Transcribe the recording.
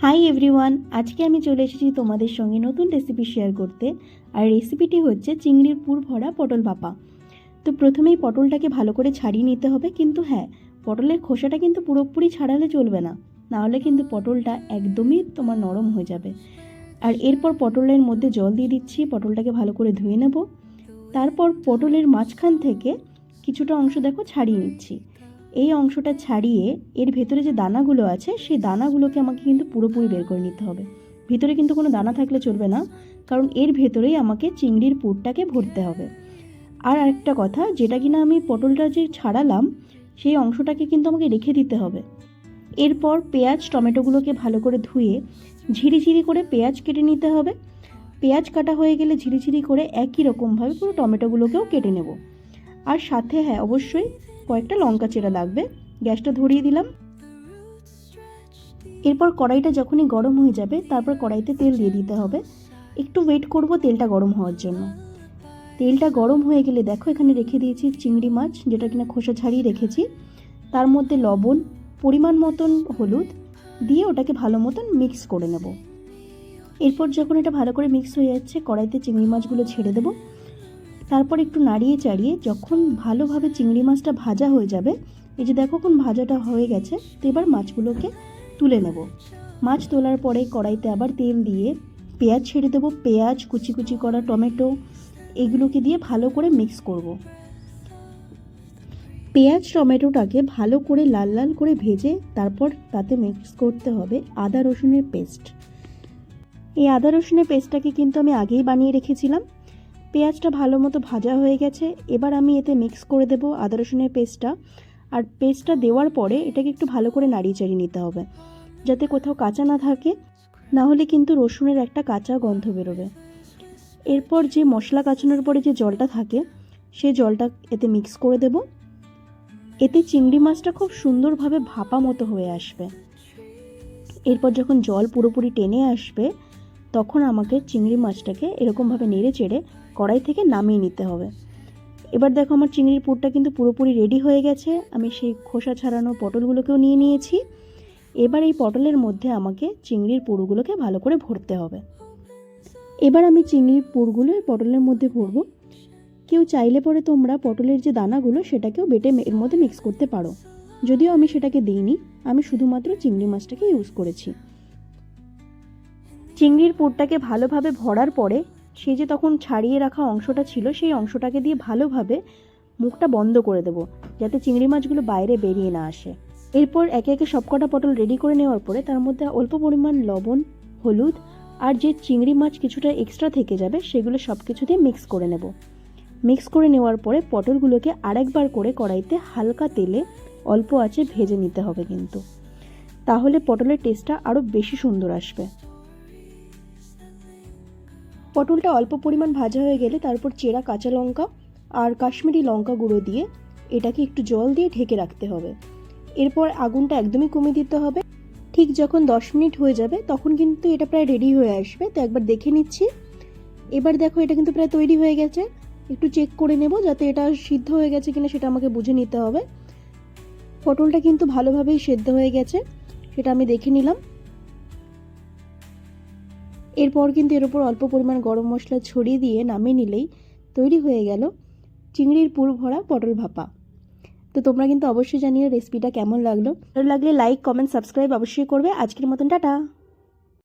Hi everyone, আজকে আমি চলে এসেছি তোমাদের সঙ্গে নতুন রেসিপি শেয়ার করতে। আর রেসিপিটি হচ্ছে চিংড়ির পুর ভরা পটল ভাপা। তো প্রথমেই পটলটাকে ভালো করে ছাড়িয়ে নিতে হবে, কিন্তু হ্যাঁ, পটলের খোসাটা কিন্তু পুরোপুরি ছাড়ালে চলবে না, নাহলে কিন্তু পটলটা একদমই তোমার নরম হয়ে যাবে। আর এরপর পটলের মধ্যে জল দিয়ে দিচ্ছি, পটলটাকে ভালো করে ধুয়ে নেব। তারপর পটলের মাঝখান থেকে কিছুটা অংশ দেখো ছাড়িয়ে নিচ্ছি। এই অংশটা ছাড়িয়ে এর ভেতরে যে দানাগুলো আছে সেই দানাগুলোকে আমাকে কিন্তু পুরোপুরি বের করে নিতে হবে। ভিতরে কিন্তু কোনো দানা থাকলে চলবে না, কারণ এর ভেতরেই আমাকে চিংড়ির পুরটাকে ভরতে হবে। আর আরেকটা কথা, যেটা কিনা আমি পটলটা যে ছাড়ালাম সেই অংশটাকে কিন্তু আমাকে রেখে দিতে হবে। এরপর পেঁয়াজ টমেটোগুলোকে ভালো করে ধুয়ে ঝিরিঝিরি করে পেঁয়াজ কেটে নিতে হবে। পেঁয়াজ কাটা হয়ে গেলে ঝিরিঝিরি করে একই রকমভাবে পুরো টমেটোগুলোকেও কেটে নেব। আর সাথে হ্যাঁ, অবশ্যই কয়েকটা লঙ্কা চেরা লাগবে। গ্যাসটা ধরিয়ে দিলাম। এরপর কড়াইটা যখনই গরম হয়ে যাবে তারপর কড়াইতে তেল দিয়ে দিতে হবে। একটু ওয়েট করব তেলটা গরম হওয়ার জন্য। তেলটা গরম হয়ে গেলে দেখো এখানে রেখে দিয়েছি চিংড়ি মাছ, যেটা কিনা খোসা ছাড়িয়ে রেখেছি। তার মধ্যে লবণ, পরিমাণ মতন হলুদ দিয়ে ওটাকে ভালো মতন মিক্স করে নেব। এরপর যখন এটা ভালো করে মিক্স হয়ে যাচ্ছে, কড়াইতে চিংড়ি মাছগুলো ছেড়ে দেব। তারপর একটু নাড়িয়ে চাড়িয়ে যখন ভালোভাবে চিংড়ি মাছটা ভাজা হয়ে যাবে, এই যে দেখো কোন ভাজাটা হয়ে গেছে, তো এবার মাছগুলোকে তুলে নেব। মাছ তোলার পরে কড়াইতে আবার তেল দিয়ে পেঁয়াজ ছেড়ে দেবো। পেঁয়াজ, কুচি কুচি করা টমেটো, এগুলোকে দিয়ে ভালো করে মিক্স করব। পেঁয়াজ টমেটোটাকে ভালো করে লাল লাল করে ভেজে তারপর তাতে মিক্স করতে হবে আদা রসুনের পেস্ট। এই আদা রসুনের পেস্টটাকে কিন্তু আমি আগেই বানিয়ে রেখেছিলাম। পেঁয়াজটা ভালো মতো ভাজা হয়ে গেছে, এবার আমি এতে মিক্স করে দেব আদা রসুনের পেস্টটা। আর পেস্টটা দেওয়ার পরে এটাকে একটু ভালো করে নাড়িয়ে চাড়িয়ে নিতে হবে, যাতে কোথাও কাঁচা না থাকে, না হলে কিন্তু রসুনের একটা কাঁচা গন্ধ বেরোবে। এরপর যে মশলা কাঁচানোর পরে যে জলটা থাকে সেই জলটা এতে মিক্স করে দেব। এতে চিংড়ি মাছটা খুব সুন্দরভাবে ভাপা মতো হয়ে আসবে। এরপর যখন জল পুরোপুরি টেনে আসবে তখন আমাকে চিংড়ি মাছটাকে এরকমভাবে নেড়ে চেড়ে কড়াই থেকে নামিয়ে নিতে হবে। এবার দেখো আমার চিংড়ির পুরটা কিন্তু পুরোপুরি রেডি হয়ে গেছে। আমি সেই খোসা ছাড়ানো পটলগুলোকেও নিয়ে নিয়েছি। এবার এই পটলের মধ্যে আমাকে চিংড়ির পুরগুলোকে ভালো করে ভরতে হবে। এবার আমি চিংড়ির পুরগুলো পটলের মধ্যে ভরবো। কেউ চাইলে পরে তোমরা পটলের যে দানাগুলো সেটাকেও বেটে এর মধ্যে মিক্স করতে পারো, যদিও আমি সেটাকে দিইনি, আমি শুধুমাত্র চিংড়ি মাছটাকে ইউজ করেছি। চিংড়ির পুরটাকে ভালোভাবে ভরার পরে সেই যে তখন ছাড়িয়ে রাখা অংশটা ছিল সেই অংশটাকে দিয়ে ভালোভাবে মুখটা বন্ধ করে দেবো, যাতে চিংড়ি মাছগুলো বাইরে বেরিয়ে না আসে। এরপর একে একে সবকটা পটল রেডি করে নেওয়ার পরে তার মধ্যে অল্প পরিমাণ লবণ, হলুদ আর যে চিংড়ি মাছ কিছুটা এক্সট্রা থেকে যাবে সেগুলো সব কিছু দিয়ে মিক্স করে নেব। মিক্স করে নেওয়ার পরে পটলগুলোকে আরেকবার করে কড়াইতে হালকা তেলে অল্প আঁচে ভেজে নিতে হবে, কিন্তু তাহলে পটলের টেস্টটা আরও বেশি সুন্দর আসবে। পটলটা অল্প পরিমাণ ভাজা হয়ে গেলে তারপর চেরা কাঁচা লঙ্কা আর কাশ্মীরি লঙ্কা গুঁড়ো দিয়ে এটাকে একটু জল দিয়ে ঢেকে রাখতে হবে। এরপর আগুনটা একদমই কমিয়ে দিতে হবে। ঠিক যখন 10 মিনিট হয়ে যাবে তখন কিন্তু এটা প্রায় রেডি হয়ে আসবে। তো একবার দেখে নিচ্ছি। এবার দেখো এটা কিন্তু প্রায় তৈরি হয়ে গেছে। একটু চেক করে নেব যাতে এটা সিদ্ধ হয়ে গেছে কিনা, সেটা আমাকে বুঝে নিতে হবে। পটলটা কিন্তু ভালোভাবেই সেদ্ধ হয়ে গেছে, সেটা আমি দেখে নিলাম। এরপর কিন্তু এর উপর অল্প পরিমাণ গরম মশলা ছড়িয়ে দিয়ে নামিয়ে নিলেই তৈরি হয়ে গেল চিংড়ির পুর ভরা পটল ভাপা। তো তোমরা কিন্তু অবশ্যই জানিও রেসিপিটা কেমন লাগলো। ভালো লাগলে লাইক, কমেন্ট, সাবস্ক্রাইব অবশ্যই করবে। আজকের মতন টাটা।